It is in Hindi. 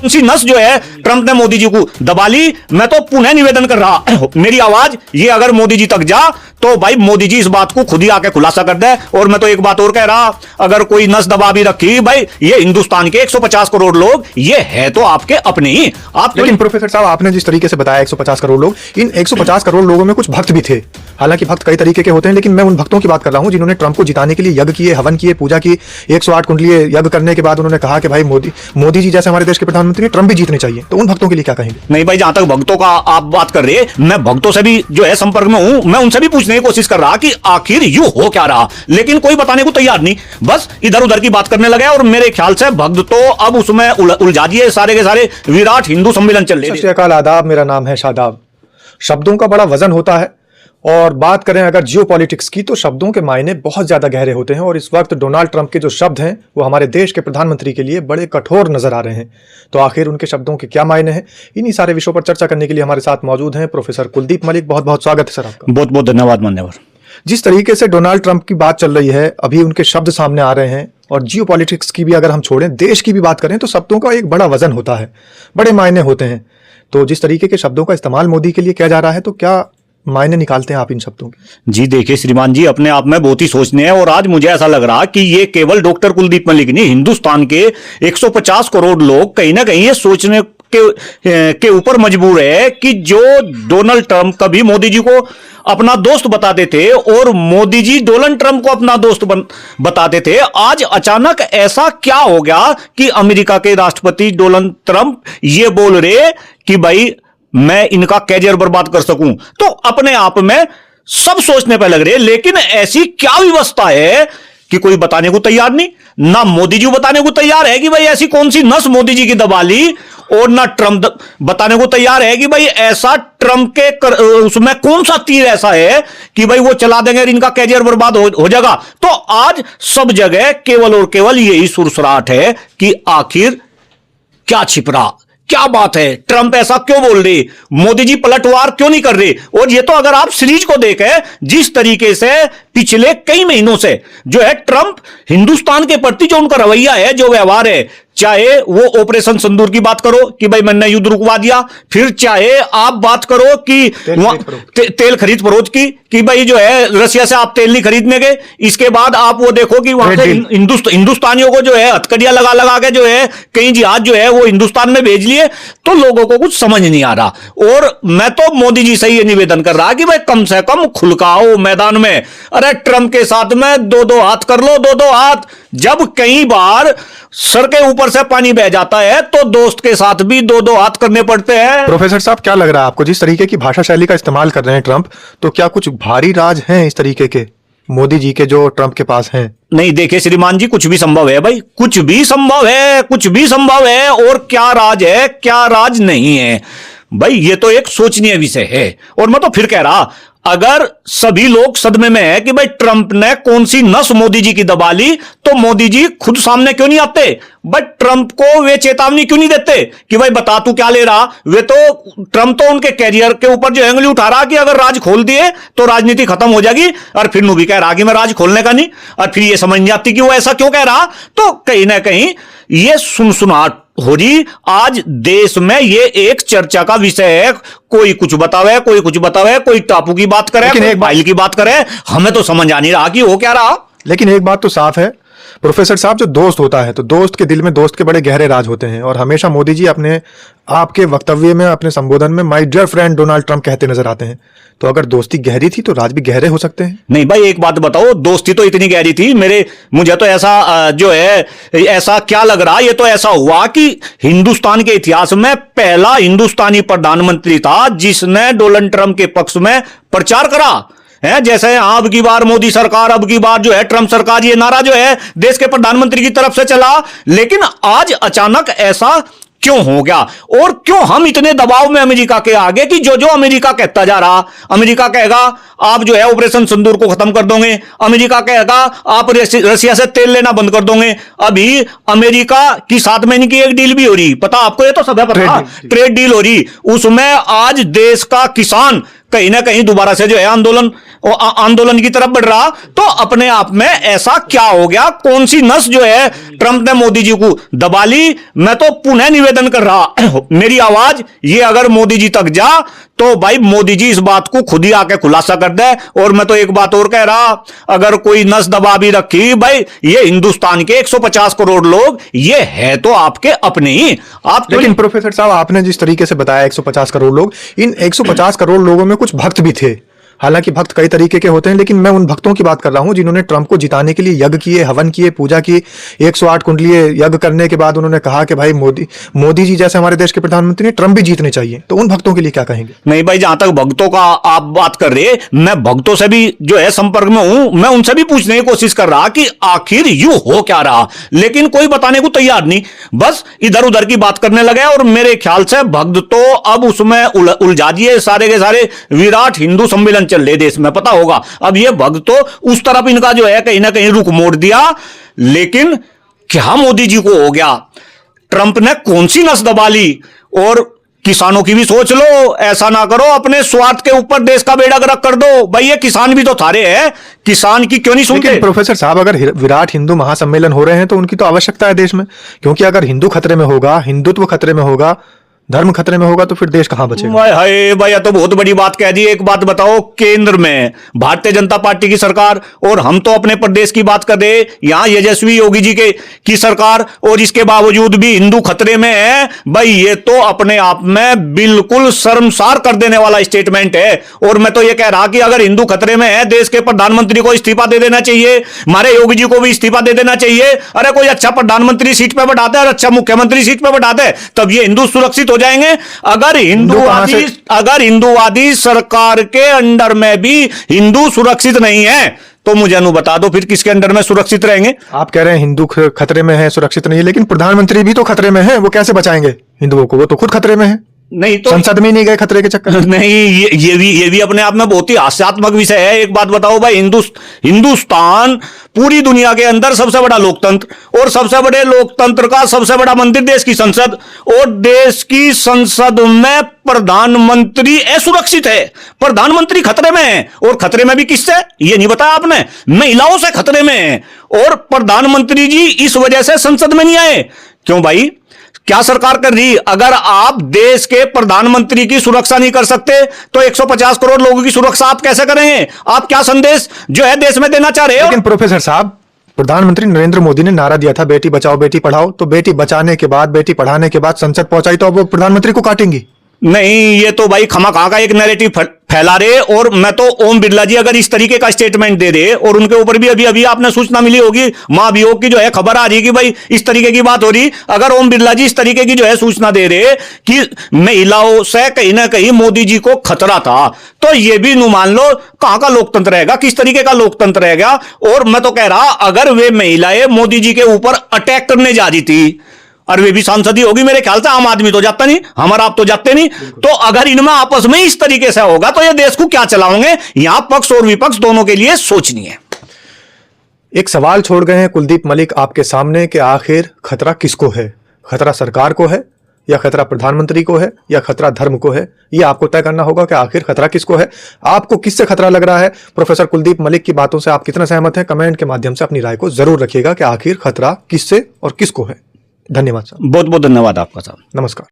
सी नस जो है ट्रंप ने मोदी जी को दबा ली। मैं तो पुनः निवेदन कर रहा, मेरी आवाज ये अगर मोदी जी तक जा तो भाई मोदी जी इस बात को खुद ही आके खुलासा कर दे। और मैं तो एक बात और कह रहा, अगर कोई नस दबा भी रखी भाई, ये हिंदुस्तान के 150 करोड़ लोग ये है तो आपके अपने ही। आप लेकिन प्रोफेसर साहब, आपने जिस तरीके से बताया 150 करोड़ लोग, इन 150 करोड़ लोगों में कुछ भक्त भी थे। हालांकि भक्त कई तरीके के होते हैं, लेकिन मैं उन भक्तों की बात कर रहा हूं जिन्होंने ट्रंप को जिताने के लिए यज्ञ किए, हवन किए, पूजा की। 108 कुंडलीय यज्ञ करने के बाद उन्होंने कहा कि भाई मोदी जी जैसे हमारे देश के प्रधानमंत्री हैं, ट्रंप भी जीतने चाहिए। तो उन भक्तों के लिए क्या कहेंगे? नहीं भाई, जहां तक भक्तों का आप बात कर रहे हैं, मैं भक्तों से भी जो है संपर्क में हूं, मैं उनसे भी पूछने की कोशिश कर रहा कि आखिर यूं हो क्या रहा, लेकिन कोई बताने को तैयार नहीं, बस इधर उधर की बात करने लगे। और मेरे ख्याल से भक्त तो अब उसमें उलझा दिए सारे के सारे। विराट हिंदू सम्मेलन चल रहे। सत श्री अकाल, आदाब, मेरा नाम है शादाब। शब्दों का बड़ा वजन होता है, और बात करें अगर जियोपॉलिटिक्स की तो शब्दों के मायने बहुत ज्यादा गहरे होते हैं। और इस वक्त डोनाल्ड ट्रंप के जो शब्द हैं वो हमारे देश के प्रधानमंत्री के लिए बड़े कठोर नजर आ रहे हैं। तो आखिर उनके शब्दों के क्या मायने हैं, इन्हीं सारे विषयों पर चर्चा करने के लिए हमारे साथ मौजूद हैं प्रोफेसर कुलदीप मलिक। बहुत बहुत स्वागत है सर आपका। बहुत बहुत धन्यवाद मान्यवर। जिस तरीके से डोनाल्ड ट्रंप की बात चल रही है, अभी उनके शब्द सामने आ रहे हैं, और जियोपॉलिटिक्स की भी अगर हम छोड़ें, देश की भी बात करें, तो शब्दों का एक बड़ा वजन होता है, बड़े मायने होते हैं। तो जिस तरीके के शब्दों का इस्तेमाल मोदी के लिए किया जा रहा है, तो क्या मायने निकालते हैं आप इन शब्दों के? जी देखिए श्रीमान जी, अपने आप में बहुत ही सोचने हैं। और आज मुझे ऐसा लग रहा कि ये केवल डॉक्टर कुलदीप मलिक नहीं, हिंदुस्तान के 150 करोड़ लोग कहीं ना कहीं ये सोचने के ऊपर मजबूर है कि जो डोनाल्ड ट्रंप कभी मोदी जी को अपना दोस्त बताते थे और मोदी जी डोनाल्ड ट्रंप को अपना दोस्त बताते थे, आज अचानक ऐसा क्या हो गया कि अमेरिका के राष्ट्रपति डोनाल्ड ट्रंप ये बोल रहे कि भाई मैं इनका कैरियर बर्बाद कर सकूं। तो अपने आप में सब सोचने पर लग रहे, लेकिन ऐसी क्या व्यवस्था है कि कोई बताने को तैयार नहीं। ना मोदी जी बताने को तैयार है कि भाई ऐसी कौन सी नस मोदी जी की दबा ली, और ना ट्रंप बताने को तैयार है कि भाई ऐसा ट्रंप के उसमें कौन सा तीर ऐसा है कि भाई वो चला देंगे और इनका कैरियर बर्बाद हो जाएगा। तो आज सब जगह केवल और केवल यही सुरसराहट है कि आखिर क्या छिप रहा, क्या बात है, ट्रंप ऐसा क्यों बोल रहे, मोदी जी पलटवार क्यों नहीं कर रहे। और ये तो अगर आप सीरीज को देखें, जिस तरीके से पिछले कई महीनों से जो है ट्रंप हिंदुस्तान के प्रति जो उनका रवैया है, जो व्यवहार है, चाहे वो ऑपरेशन सिंदूर की बात करो कि भाई मैंने युद्ध रुकवा दिया, फिर चाहे आप बात करो कि तेल खरीद फरोख्त की कि भाई जो है रसिया से आप तेल नहीं खरीदने गए। इसके बाद आप वो देखो कि वहां से हिंदुस्तानियों को जो है हथकड़ियां लगा लगा के जो है कई जहाज जो है वो हिंदुस्तान में भेज लिए। तो लोगों को कुछ समझ नहीं आ रहा। और मैं तो मोदी जी से ये निवेदन कर रहा कि भाई कम से कम खुल का आओ मैदान में। अरे ट्रंप के साथ में दो दो हाथ कर लो, दो दो हाथ। जब कई बार सर के ऊपर से पानी बह जाता है तो दोस्त के साथ भी दो दो हाथ करने पड़ते हैं। प्रोफेसर साहब, क्या लग रहा है आपको, जिस तरीके की भाषा शैली का इस्तेमाल कर रहे हैं ट्रंप, तो क्या कुछ भारी राज हैं इस तरीके के मोदी जी के जो ट्रंप के पास हैं? नहीं देखिए श्रीमान जी, कुछ भी संभव है भाई, कुछ भी संभव है, कुछ भी संभव है। और क्या राज है, क्या राज नहीं है भाई, ये तो एक सोचनीय विषय है। और मैं तो फिर कह रहा, अगर सभी लोग सदमे में है कि भाई ट्रंप ने कौन सी नस मोदी जी की दबा ली, तो मोदी जी खुद सामने क्यों नहीं आते, बट ट्रंप को वे चेतावनी क्यों नहीं देते कि भाई बता तू क्या ले रहा। वे तो ट्रंप तो उनके कैरियर के ऊपर जो एंगली उठा रहा कि अगर राज खोल दिए तो राजनीति खत्म हो जाएगी, और फिर भी कह रहा कि मैं राज खोलने का नहीं। और फिर ये समझ नहीं आती कि वो ऐसा क्यों कह रहा। तो कहीं ना कहीं ये सुनसुनाहट हो रही आज देश में, ये एक चर्चा का विषय है। कोई कुछ बतावे, कोई कुछ बतावे, कोई टापू की बात करे, कोई बाइल की बात करे, हमें तो समझ आ नहीं रहा कि हो क्या रहा। लेकिन एक बात तो साफ है प्रोफेसर साहब, जो दोस्त होता है तो दोस्त के दिल में दोस्त के बड़े गहरे राज होते हैं। और हमेशा मोदी जी अपने आपके वक्तव्य में, अपने संबोधन में my dear friend Donald Trump कहते नजर आते हैं। तो अगर दोस्ती गहरी थी तो राज भी गहरे हो सकते हैं। नहीं भाई, एक बात बताओ, दोस्ती तो इतनी गहरी थी, मुझे तो ऐसा जो है, ऐसा क्या लग रहा, ये तो ऐसा हुआ कि हिंदुस्तान के इतिहास में पहला हिंदुस्तानी प्रधानमंत्री था जिसने डोनाल्ड ट्रंप के पक्ष में प्रचार करा है। जैसे अब की बार मोदी सरकार, अब की बार जो है ट्रंप सरकार, ये नारा जो है देश के प्रधानमंत्री की तरफ से चला। लेकिन आज अचानक ऐसा क्यों हो गया, और क्यों हम इतने दबाव में अमेरिका के आगे कि जो जो अमेरिका कहता जा रहा, अमेरिका कहेगा आप जो है ऑपरेशन सिंदूर को खत्म कर दोगे, अमेरिका कहेगा आप रसिया से तेल लेना बंद कर दोगे। अभी अमेरिका की साथ में इनकी एक डील भी हो रही, पता आपको, ये तो सब है पता, ट्रेड डील हो रही। उसमें आज देश का किसान कहीं ना कहीं दोबारा से जो है आंदोलन की तरफ बढ़ रहा, तो अपने आप में ऐसा क्या हो गया, कौन सी नस जो है ट्रंप ने मोदी जी को दबा ली। मैं तो पुनः निवेदन कर रहा, मेरी आवाज ये अगर मोदी जी तक जा तो भाई मोदी जी इस बात को खुद ही आके खुलासा कर दे। और मैं तो एक बात और कह रहा, अगर कोई नस दबा भी रखी, भाई ये हिंदुस्तान के 150 करोड़ लोग ये है तो आपके अपने ही। आप तो लेकिन प्रोफेसर साहब, आपने जिस तरीके से बताया 150 करोड़ लोग, इन 150 करोड़ लोगों में कुछ भक्त भी थे। हालांकि भक्त कई तरीके के होते हैं, लेकिन मैं उन भक्तों की बात कर रहा हूं जिन्होंने ट्रंप को जिताने के लिए यज्ञ किए, हवन किए, पूजा की। 108 कुंडलीय यज्ञ करने के बाद उन्होंने कहा कि भाई मोदी जी जैसे हमारे देश के प्रधानमंत्री हैं, ट्रंप भी जीतने चाहिए। तो उन भक्तों के लिए क्या कहेंगे? नहीं भाई, जहां तक भक्तों का आप बात कर रहे, मैं भक्तों से भी जो है संपर्क में हूं, मैं उनसे भी पूछने की कोशिश कर रहा कि आखिर यूं हो क्या रहा, लेकिन कोई बताने को तैयार नहीं, बस इधर उधर की बात करने लगे। और मेरे ख्याल से भक्त तो अब उसमें उलझा दिए, सारे के सारे विराट हिंदू सम्मेलन चल रहे देश में, पता होगा। अब ये भक्त तो उस तरफ इनका जो है कहीं ना कहीं रुख मोड़ दिया। लेकिन क्या मोदी जी को हो गया, ट्रंप ने कौन सी नस दबा ली? और किसानों की भी सोच लो, ऐसा ना करो अपने स्वार्थ के ऊपर देश का बेड़ा गर्क कर दो। भाई ये किसान भी तो थारे हैं, किसान की क्यों नहीं सुनते? लेकिन प्रोफेसर साहब, अगर विराट हिंदू महासम्मेलन हो रहे हैं तो उनकी तो आवश्यकता है देश में, क्योंकि अगर हिंदू खतरे में होगा, हिंदुत्व खतरे में होगा, धर्म खतरे में होगा, तो फिर देश कहां बचेगा? हाय भाई, ये तो बहुत बड़ी बात कह दी। एक बात बताओ, केंद्र में भारतीय जनता पार्टी की सरकार, और हम तो अपने प्रदेश की बात कर रहे, यहां यशस्वी योगी जी की सरकार, और इसके बावजूद भी हिंदू खतरे में है। भाई ये तो अपने आप में बिल्कुल शर्मसार कर देने वाला स्टेटमेंट है। और मैं तो ये कह रहा कि अगर हिंदू खतरे में है, देश के प्रधानमंत्री को इस्तीफा दे देना चाहिए, हमारे योगी जी को भी इस्तीफा दे देना चाहिए। अरे कोई अच्छा प्रधानमंत्री सीट पर बैठाते हैं और अच्छा मुख्यमंत्री सीट पर बैठाते हैं, तब ये हिंदू सुरक्षित जाएंगे। अगर हिंदूवादी सरकार के अंडर में भी हिंदू सुरक्षित नहीं है, तो मुझे बता दो फिर किसके अंडर में सुरक्षित रहेंगे? आप कह रहे हैं हिंदू खतरे में है, सुरक्षित नहीं है, लेकिन प्रधानमंत्री भी तो खतरे में है। वो कैसे बचाएंगे हिंदुओं को? वो तो खुद खतरे में है। नहीं तो संसद में नहीं गए खतरे के चक्कर। नहीं, ये भी अपने आप में बहुत ही हास्यात्मक विषय है। एक बात बताओ भाई, हिंदुस्तान पूरी दुनिया के अंदर सबसे बड़ा लोकतंत्र, और सबसे बड़े लोकतंत्र का सबसे बड़ा मंदिर देश की संसद, और देश की संसद में प्रधानमंत्री असुरक्षित है, प्रधानमंत्री खतरे में है। और खतरे में भी किससे, ये नहीं बताया आपने? महिलाओं से खतरे में है। और प्रधानमंत्री जी इस वजह से संसद में नहीं आए। क्यों भाई, क्या सरकार कर रही? अगर आप देश के प्रधानमंत्री की सुरक्षा नहीं कर सकते, तो 150 करोड़ लोगों की सुरक्षा आप कैसे करेंगे? आप क्या संदेश जो है देश में देना चाह रहे हो? लेकिन प्रोफेसर साहब, प्रधानमंत्री नरेंद्र मोदी ने नारा दिया था बेटी बचाओ बेटी पढ़ाओ, तो बेटी बचाने के बाद, बेटी पढ़ाने के बाद संसद पहुंचाई, तो अब वो प्रधानमंत्री को काटेंगी? नहीं, ये तो भाई खमा का एक नैरेटिव फैला रहे। और मैं तो ओम बिरला जी अगर इस तरीके का स्टेटमेंट दे रहे, और उनके ऊपर भी अभी आपने सूचना मिली होगी, महाभियोग की जो है खबर आ रही कि भाई इस तरीके की बात हो रही। अगर ओम बिरला जी इस तरीके की जो है सूचना दे रहे कि महिलाओं से कहीं ना कहीं मोदी जी को खतरा था, तो ये भी मान लो कहां का लोकतंत्र रहेगा, किस तरीके का लोकतंत्र रहेगा। और मैं तो कह रहा, अगर वे महिलाएं मोदी जी के ऊपर अटैक करने जा रही थी, और वे भी सांसद ही होगी मेरे ख्याल से, आम आदमी तो जाता नहीं, हमारा आप तो जाते नहीं, तो अगर इनमें आपस में इस तरीके से होगा तो ये देश को क्या चलाओगे? यहां पक्ष और विपक्ष दोनों के लिए सोचनी है। एक सवाल छोड़ गए हैं कुलदीप मलिक आपके सामने कि आखिर खतरा किसको है? खतरा सरकार को है, या खतरा प्रधानमंत्री को है, या खतरा धर्म को है? ये आपको तय करना होगा कि आखिर खतरा किसको है। आपको किससे खतरा लग रहा है? प्रोफेसर कुलदीप मलिक की बातों से आप कितना सहमत हैं? कमेंट के माध्यम से अपनी राय को जरूर रखिएगा कि आखिर खतरा किससे और किसको है। धन्यवाद साहब। बहुत बहुत धन्यवाद आपका साहब। नमस्कार।